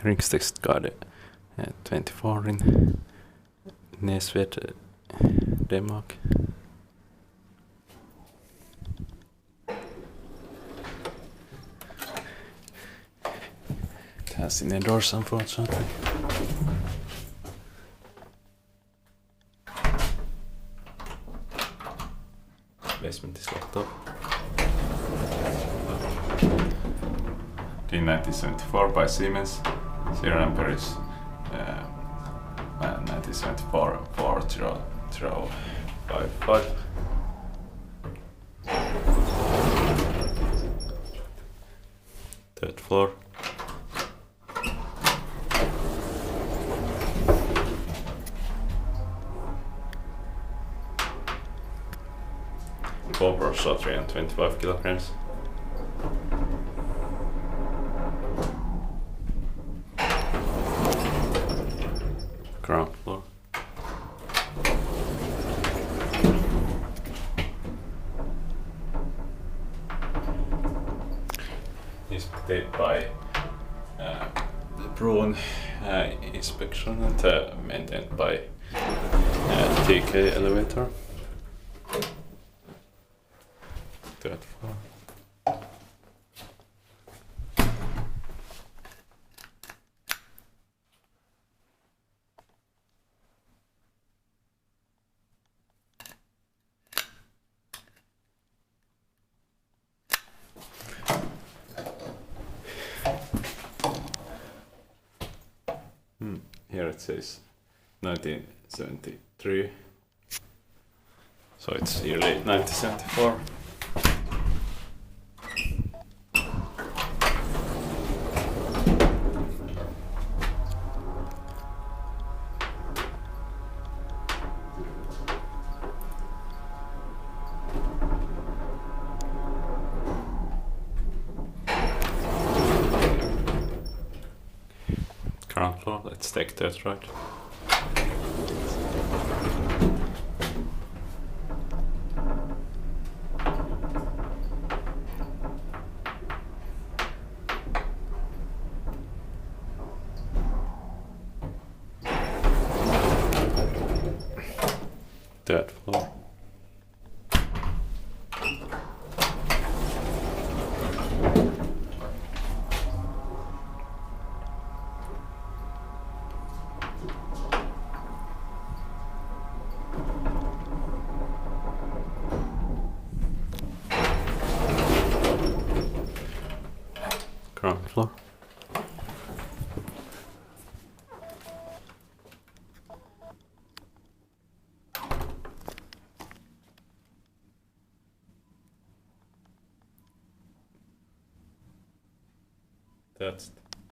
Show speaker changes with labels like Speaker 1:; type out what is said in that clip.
Speaker 1: Ringstedgade 24 in Næstved, Denmark. It has in the doors, unfortunately. Basement is locked up. D1974 by Siemens. Serial number is 1974 40055. Third floor. Copper saw 325 kilograms. Ground floor. Inspected by the Bruin inspection and maintained by TK elevator. Third floor. Here it says 1973, so it's yearly 1974. Ground floor, let's take that right. Third floor. Ground floor. That's